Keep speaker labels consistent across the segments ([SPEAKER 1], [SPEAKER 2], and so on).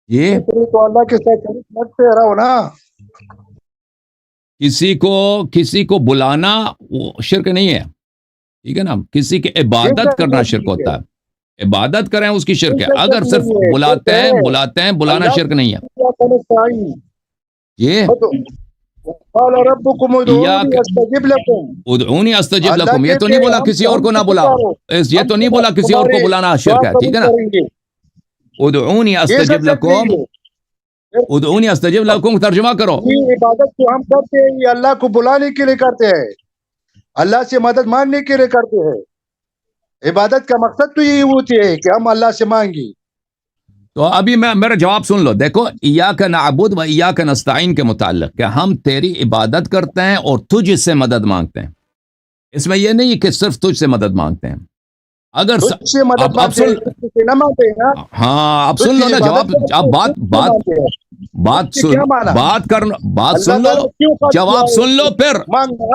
[SPEAKER 1] یہ
[SPEAKER 2] تو اللہ کے ساتھ شریک مت ٹھہراؤ نا.
[SPEAKER 1] کسی کو بلانا وہ شرک نہیں ہے، ٹھیک ہے نا. کسی کی عبادت کرنا شرک ہوتا ہے، عبادت کریں اس کی شرک ہے. اگر صرف بلاتے ہیں بلانا شرک نہیں ہے. یہ
[SPEAKER 2] قال ربكم ادعوني استجب لكم.
[SPEAKER 1] ادعونی استجب لکم، یہ تو نہیں بولا کسی اور کو نہ بلاؤ، یہ تو نہیں بولا کسی اور کو بلانا شرک ہے، ٹھیک ہے نا. ادعونی استجب لکم، ادعونی استجب لکم ترجمہ کرو.
[SPEAKER 2] یہ عبادت جو ہم کرتے ہیں یہ اللہ کو بلانے کے لیے کرتے ہیں، اللہ سے مدد مانگنے کے لیے کرتے ہیں. عبادت کا مقصد تو یہی ہوتی ہے کہ ہم اللہ سے مانگی.
[SPEAKER 1] تو ابھی میرا جواب سن لو. دیکھو ایاک نعبد و ایاک نستعین کے متعلق کہ ہم تیری عبادت کرتے ہیں اور تجھ سے مدد مانگتے ہیں. اس میں یہ نہیں کہ صرف تجھ سے مدد مانگتے ہیں. اگر
[SPEAKER 2] تجھ سے مدد مانگتے ہیں، تجھ سے نہ مانگتے ہیں نا.
[SPEAKER 1] ہاں اب سن لو نا جواب. اب بات سن لو، جواب سن لو پھر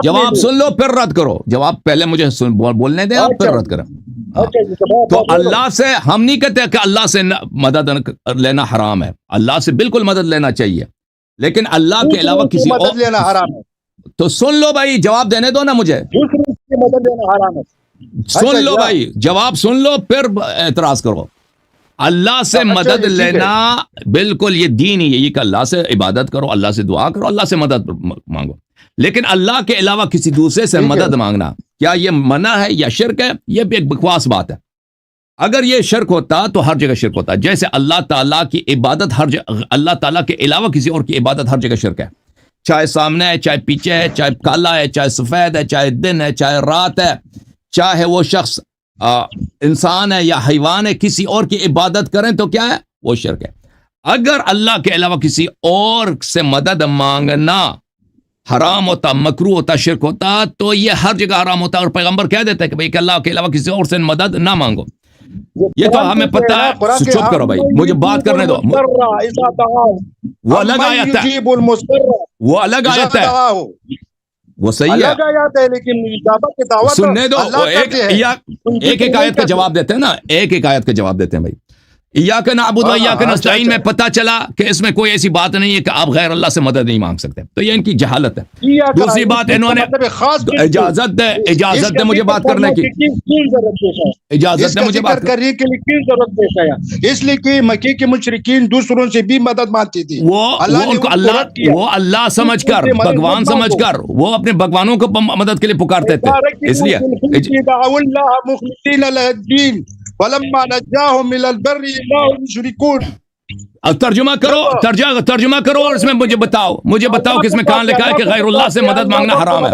[SPEAKER 1] جواب سن لو پھر رد کرو. جواب پہلے مجھے بولنے دیں آپ پھر رد کریں. تو اللہ سے ہم نہیں کہتے کہ اللہ سے مدد لینا حرام ہے، اللہ سے بالکل مدد لینا چاہیے، لیکن اللہ کے علاوہ کسی اور
[SPEAKER 2] مدد لینا حرام ہے.
[SPEAKER 1] تو سن لو بھائی، جواب دینے دو نا مجھے.
[SPEAKER 2] دوسرے سے مدد لینا حرام ہے.
[SPEAKER 1] سن لو بھائی، جواب سن لو پھر اعتراض کرو. اللہ سے مدد لینا بالکل یہ دین ہی ہے، یہ کہ اللہ سے عبادت کرو، اللہ سے دعا کرو، اللہ سے مدد مانگو. لیکن اللہ کے علاوہ کسی دوسرے سے مدد مانگنا کیا یہ منع ہے یا شرک ہے؟ یہ بھی ایک بکواس بات ہے. اگر یہ شرک ہوتا تو ہر جگہ شرک ہوتا. جیسے اللہ تعالیٰ کی عبادت ہر جگہ، اللہ تعالیٰ کے علاوہ کسی اور کی عبادت ہر جگہ شرک ہے. چاہے سامنے ہے، چاہے پیچھے ہے، چاہے کالا ہے، چاہے سفید ہے، چاہے دن ہے، چاہے رات ہے، چاہے وہ شخص انسان ہے یا حیوان ہے، کسی اور کی عبادت کریں تو کیا ہے؟ وہ شرک ہے. اگر اللہ کے علاوہ کسی اور سے مدد مانگنا حرام ہوتا، مکروہ ہوتا، شرک ہوتا تو یہ ہر جگہ حرام ہوتا. اور پیغمبر کہہ دیتا ہے کہ بھئی کہ اللہ کے علاوہ کسی اور سے مدد نہ مانگو. یہ تو ہمیں پتہ ہے. چپ کرو بھائی، مجھے بات کرنے دو. وہ الگ آیت ہے، وہ الگ آیت ہے، وہ صحیح ہے،
[SPEAKER 2] لیکن
[SPEAKER 1] سننے دو. ایک آیت کا جواب دیتے ہیں نا، ایک آیت کا جواب دیتے ہیں بھائی. ایاک نعبد و ایاک نستعین میں پتہ چلا کہ اس میں کوئی ایسی بات نہیں ہے کہ آپ غیر اللہ سے مدد نہیں مانگ سکتے. تو یہ ان کی جہالت ہے. دوسری بات انہوں نے اجازت دے مجھے بات کرنے کی، اجازت دے مجھے بات
[SPEAKER 2] کرنے کے لیے کیوں ضرورت پیش آیا؟ اس لیے کہ مکے کے مشرکین دوسروں سے بھی مدد مانگتی تھی.
[SPEAKER 1] وہ اللہ سمجھ کر، بھگوان سمجھ کر وہ اپنے بھگوانوں کو مدد کے لیے پکارتے تھے. اس لیے
[SPEAKER 2] فلما نجاهم الى البر اذا هم يشركون.
[SPEAKER 1] اب ترجمہ کرو اور اس میں مجھے بتاؤ کہ اس میں کہاں لکھا ہے کہ غیر اللہ سے مدد مانگنا حرام ہے.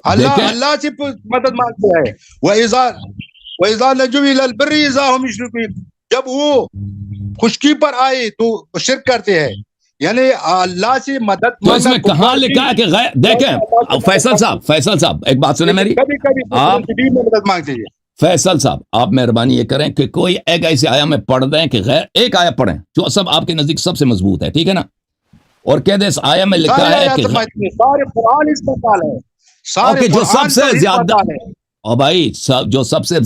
[SPEAKER 2] اللہ سے مدد مانگتے ہیں. واذا نجوا الى البر اذا هم يشركون. جب وہ خشکی پر آئے تو شرک کرتے ہیں. یعنی اللہ سے مدد
[SPEAKER 1] تو اس میں کہاں لکھا ہے کہ دیکھیں فیصل صاحب ایک بات سنیں میری.
[SPEAKER 2] آپ مدد مانگتے ہیں.
[SPEAKER 1] فیصل صاحب آپ مہربانی یہ کریں کہ کوئی ایک ایسی آیا میں پڑھ دیں کہ ایک آیا پڑھیں جو سب آپ کے نزدیک سب سے مضبوط ہے، ٹھیک ہے نا، اور کہہ دیں اس آیا میں لکھا ہے کہ جو سب سے زیادہ اور بھائی جو سب سے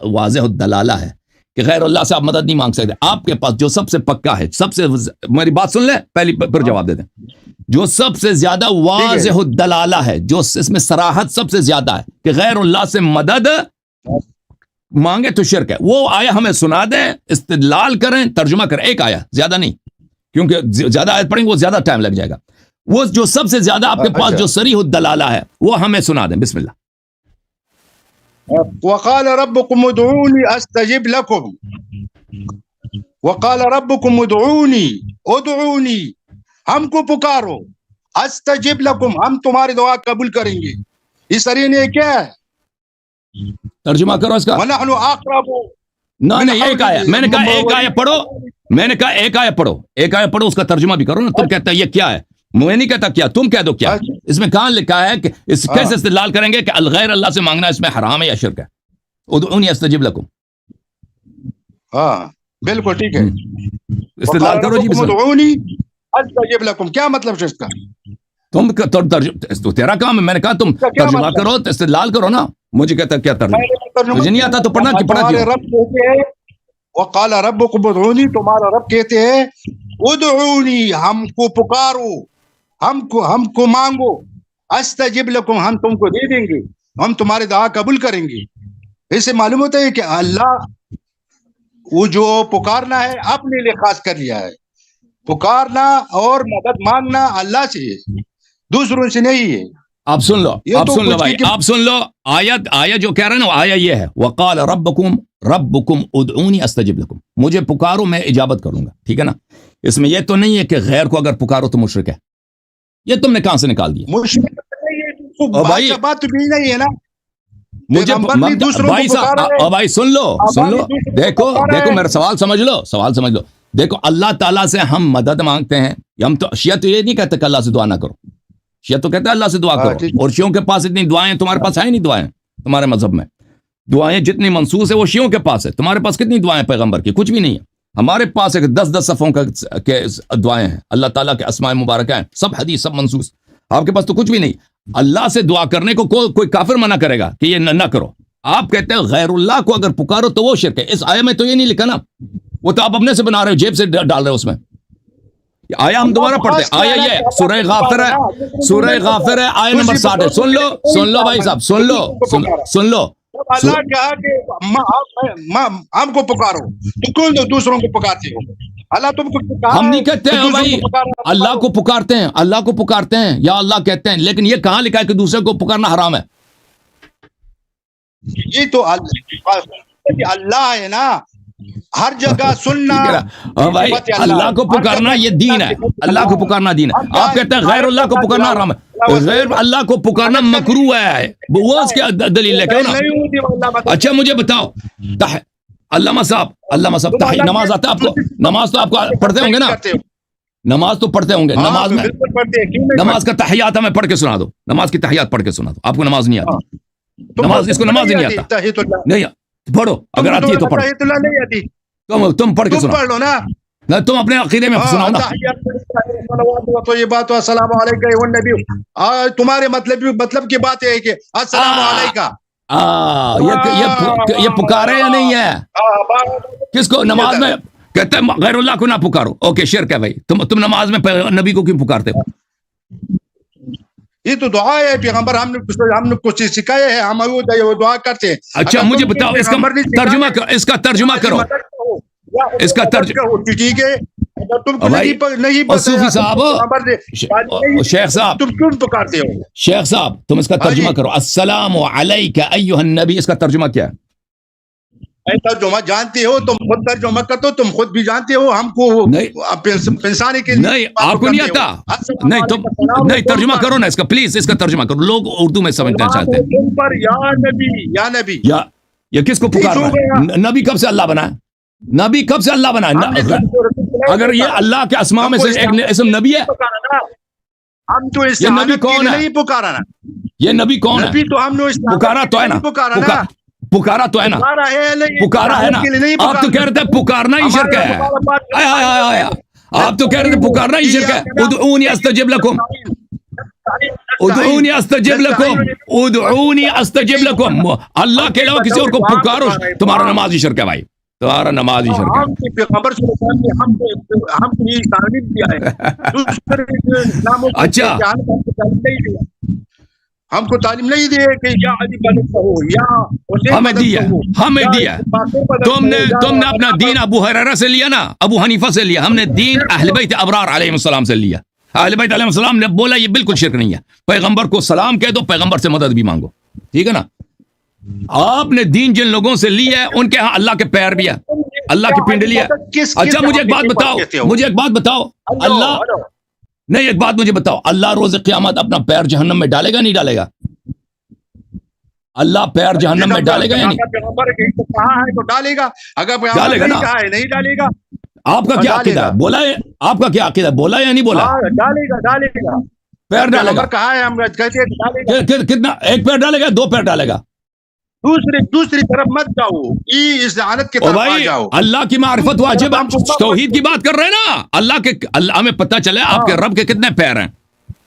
[SPEAKER 1] واضح دلالہ ہے کہ غیر اللہ سے آپ مدد نہیں مانگ سکتے. آپ کے پاس جو سب سے پکا ہے، سب سے میری بات سن لیں پہلی پھر جواب دے دیں. جو سب سے زیادہ واضح دلالہ ہے، جو اس میں صراحت سب سے زیادہ ہے کہ غیر اللہ سے مدد مانگے تو شرک ہے، وہ آیا ہمیں سنا دیں، استدلال کریں، ترجمہ کریں. ایک آیا، زیادہ نہیں، کیونکہ زیادہ آیت پڑھیں وہ زیادہ ٹائم لگ جائے گا. وہ جو سب سے زیادہ آپ کے پاس جو صریح الدلالہ ہے وہ ہمیں سنا دیں. بسم اللہ.
[SPEAKER 2] وقال ربكم ادعوني استجب لكم. وقال ربكم ادعوني ہم کو پکارو، استجب لكم ہم تمہاری دعا قبول کریں گے. اس نے کیا ہے؟
[SPEAKER 1] ترجمہ کرو اس کا.
[SPEAKER 2] وَنَحْنُ أَقْرَبُ.
[SPEAKER 1] نہیں ایک آیا، میں نے کہا ایک آیا پڑھو، ایک آیا پڑھو، اس کا ترجمہ بھی کرو نا. تم کہتا ہے یہ کیا ہے، میں نہیں کہتا کیا، تم کہہ دو کیا. اس میں کہاں لکھا ہے کہ اس کیسے استدلال کریں گے کہ الغیر اللہ سے مانگنا اس میں حرام ہے یا شرک ہے؟ ادعونی استجب لکم.
[SPEAKER 2] ہاں بالکل ٹھیک ہے،
[SPEAKER 1] استدلال کرو جی.
[SPEAKER 2] ادعونی استجب لکم کیا مطلب ہے اس کا؟
[SPEAKER 1] تو تیرا کام ہے، میں نے کہا تم ترجمہ کرو، استدلال کرو نا. مجھے کہتا کیا ترجمہ، مجھے نہیں آتا تو پڑھنا کیوں.
[SPEAKER 2] وقال ربكم ادعوني, تمہارا رب کہتے ہیں ادعونی, ہم کو پکارو, ہم کو مانگو, استجب لکم, ہم تم کو دے دیں گے, ہم تمہارے دعا قبول کریں گے. اس سے معلوم ہوتا ہے کہ اللہ وہ جو پکارنا ہے اپنے لیے خاص کر لیا ہے. پکارنا اور مدد مانگنا اللہ سے ہے, دوسروں سے نہیں ہے.
[SPEAKER 1] آپ سن لو,
[SPEAKER 2] یہ
[SPEAKER 1] آپ
[SPEAKER 2] تو
[SPEAKER 1] سن لو
[SPEAKER 2] کچھ
[SPEAKER 1] بھائی,
[SPEAKER 2] کی-
[SPEAKER 1] آپ سن لو. آیت جو کہہ رہے ہیں نا, آیت یہ ہے وقال ربکم ادعونی استجب لکم, مجھے پکارو میں اجابت کروں گا. ٹھیک ہے نا, اس میں یہ تو نہیں ہے کہ غیر کو اگر پکارو تو مشرک ہے. یہ تم نے کہاں سے نکال دیا؟
[SPEAKER 2] مشرک نہیں ہے, تو
[SPEAKER 1] او بھائی,
[SPEAKER 2] بات تو بھی نہیں ہے نا.
[SPEAKER 1] مجھے
[SPEAKER 2] پیغمبر بھی دوسروں کو
[SPEAKER 1] بھائی صاحب,
[SPEAKER 2] پکارا ہے.
[SPEAKER 1] بھائی سن لو, دیکھو میرا سوال سمجھ لو. دیکھو اللہ تعالیٰ سے ہم مدد مانگتے ہیں. ہم تو شیعہ تو یہ نہیں کہتے کہ اللہ سے دعا نہ کرو. شیعہ تو کہتے ہیں اللہ سے دعا
[SPEAKER 2] ہاں,
[SPEAKER 1] کرو,
[SPEAKER 2] ٹھیک.
[SPEAKER 1] اور شیعوں کے پاس اتنی دعائیں, تمہارے پاس ہیں نہیں دعائیں. تمہارے مذہب میں دعائیں جتنی منسوس ہے وہ شیعوں کے پاس ہے. تمہارے پاس کتنی دعائیں پیغمبر کی؟ کچھ بھی نہیں ہے. ہمارے پاس ایک 10 صفوں کے دعائیں ہیں, اللہ تعالیٰ کے اسماء مبارکہ ہیں, سب حدیث, سب منسوس. آپ کے پاس تو کچھ بھی نہیں. اللہ سے دعا کرنے کو کوئی کافر منع کرے گا کہ یہ نہ کرو. آپ کہتے ہیں غیر اللہ کو اگر پکارو تو وہ شرک ہے. اس آیت میں تو یہ نہیں لکھا نا, وہ تو آپ اپنے سے بنا رہے ہو, جیب سے ڈال رہے ہو اس میں. آیا ہم دوبارہ پڑھتے ہیں, آیا یہ سورہ غافر ہے, آیت نمبر 60 ہے. سن لو بھائی صاحب, سن لو.
[SPEAKER 2] اللہ کہا کہ ہم کو پکارو, تو کیوں دوسروں کو پکارتے ہو؟ اللہ تم کو پکارا
[SPEAKER 1] ہم
[SPEAKER 2] ہے,
[SPEAKER 1] نہیں کہتے
[SPEAKER 2] تو
[SPEAKER 1] ہیں
[SPEAKER 2] دوسروں
[SPEAKER 1] بھائی
[SPEAKER 2] کو پکارا.
[SPEAKER 1] اللہ کو پکارتے ہیں, اللہ کو پکارتے ہیں یا اللہ کہتے ہیں, لیکن یہ کہاں لکھا ہے کہ دوسرے کو پکارنا حرام ہے؟
[SPEAKER 2] یہ تو اللہ ہے نا, ہر جگہ سننا.
[SPEAKER 1] بھائی اللہ کو پکارنا یہ دین ہے, اللہ کو پکارنا دین ہے. آپ کہتے ہیں غیر اللہ کو پکارنا حرام ہے. غیر اللہ کو پکارنا مکروہ ہے, وہ اس کی دلیل ہے. کیوں نا؟ اچھا مجھے بتاؤ, علامہ صاحب نماز آتا ہے آپ کو؟ نماز تو آپ کو پڑھتے ہوں گے نا, نماز تو پڑھتے ہوں گے. نماز کا تحیات ہمیں پڑھ کے سنا دو, نماز کی تحیات پڑھ کے سنا دو. آپ کو نماز نہیں آتی؟ نماز, اس کو نماز ہی نہیں آتا. نہیں پڑھو, اگر آتی ہے تو پڑھو. تم پڑھ کے سنا,
[SPEAKER 2] پڑھ لو نا,
[SPEAKER 1] تم اپنے عقیدے میں سناؤ نا.
[SPEAKER 2] یہ بات السلام علیکم, تمہارے مطلب کی بات ہے کہ السلام علیکم.
[SPEAKER 1] یہ پکارے یا نہیں ہے؟ کس کو نماز میں کہتے ہیں غیر اللہ کو نہ پکارو؟ اوکے شرک ہے بھائی. تم نماز میں نبی کو کیوں پکارتے ہو؟
[SPEAKER 2] یہ تو دعا ہے, پیغمبر ہم نے کچھ سکھایا ہے, ہم وہ دعا کرتے ہیں.
[SPEAKER 1] اچھا مجھے بتاؤ, اس کا ترجمہ کرو, اس کا ترجمہ
[SPEAKER 2] ٹھیک ہے, تم کو نہیں
[SPEAKER 1] صوفی صاحب, شیخ صاحب,
[SPEAKER 2] تم کیوں پکارتے ہو؟
[SPEAKER 1] شیخ صاحب تم اس کا ترجمہ کرو. السلام علیک ایھا النبی, اس کا ترجمہ کیا ہے؟
[SPEAKER 2] ترجمہ جانتے ہو, تم خود ترجمہ کرتے ہو, تم خود بھی جانتے ہو, ہم کو پہنچانے کے لیے
[SPEAKER 1] نہیں, آپ کو نہیں آتا؟ نہیں تم نہیں, ترجمہ کرو نا اس کا, پلیز اس کا ترجمہ کرو. لوگ اردو میں سمجھنا چاہتے ہیں.
[SPEAKER 2] تم پر یا نبی
[SPEAKER 1] یا کس کو پکار رہا ہے؟ نبی کب سے اللہ بنا ہے؟ نبی کب سے اللہ بنا ہے؟ اگر یہ اللہ کے اسماء میں سے ایک اسم نبی ہے,
[SPEAKER 2] ہم تو اس
[SPEAKER 1] یہ نبی کون ہے؟
[SPEAKER 2] نہیں پکارا نا,
[SPEAKER 1] یہ نبی کون ہے؟
[SPEAKER 2] نبی تو ہم نے
[SPEAKER 1] پکارا تو ہے نا, پکارا تو ہے نا, پکارا ہے نا. آپ تو کہہ رہے تھے پکارنا ہی شرک ہے. آپ تو کہہ رہے تھے پکارنا ہی شرک ہے. ادعونی استجب لکم, ادعونی استجب لکم, ادعونی استجب لکم. اللہ کے علاوہ کسی اور کو پکارو, تمہارا نماز ہی شرک ہے بھائی, تمہارا نماز ہی شرک ہے. اچھا
[SPEAKER 2] ہم کو تعلیم نہیں دی کہ یا علی بدر کہو یا
[SPEAKER 1] ہمیں دیا. تم نے اپنا دین ابو ہریرہ سے لیا نا, ابو حنیفہ سے لیا. ہم نے دین اہل بیت ابرار علیہ السلام سے لیا. اہل بیت علیہ السلام نے بولا یہ بالکل شرک نہیں ہے. پیغمبر کو سلام کہہ دو, پیغمبر سے مدد بھی مانگو. ٹھیک ہے نا. آپ نے دین جن لوگوں سے لی ہے ان کے ہاں اللہ کے پیر بھی ہے, اللہ کی پنڈلی ہے. اچھا مجھے ایک بات بتاؤ, اللہ نہیں, ایک بات مجھے بتاؤ, اللہ روز قیامت اپنا پیر جہنم میں ڈالے گا نہیں ڈالے گا؟ اللہ پیر جہنم میں ڈالے گا یا نہیں؟
[SPEAKER 2] کہا ہے تو ڈالے گا, اگر
[SPEAKER 1] ڈالے گا نا,
[SPEAKER 2] نہیں ڈالے گا.
[SPEAKER 1] آپ کا کیا عقیدہ ہے؟ بولا ہے, آپ کا کیا عقیدہ ہے؟ بولا یا نہیں بولا؟
[SPEAKER 2] ڈالے گا
[SPEAKER 1] پیر ڈالے گا.
[SPEAKER 2] کہا ہے ہم کہتے ہیں
[SPEAKER 1] کتنا, ایک پیر ڈالے گا, 2 پیر ڈالے گا؟
[SPEAKER 2] دوسری طرف مت جاؤ, اس لعنت کی طرف آ جاؤ.
[SPEAKER 1] اللہ کی معرفت واجب, ہم توحید کی بات کر رہے ہیں نا. اللہ ہمیں پتہ چلے آپ کے رب کے کتنے پیر ہیں.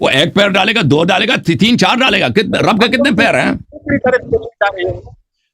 [SPEAKER 1] وہ 1 پیر ڈالے گا, 2 ڈالے گا, 3 4 ڈالے گا, رب کے کتنے پیر ہیں؟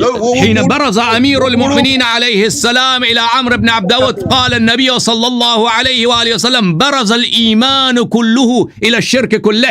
[SPEAKER 1] حين برز أمير المؤمنين عليه السلام إلى عمرو بن عبد داود قال النبي صلى الله عليه وآله وسلم برز الإيمان كله إلى الشرك كله.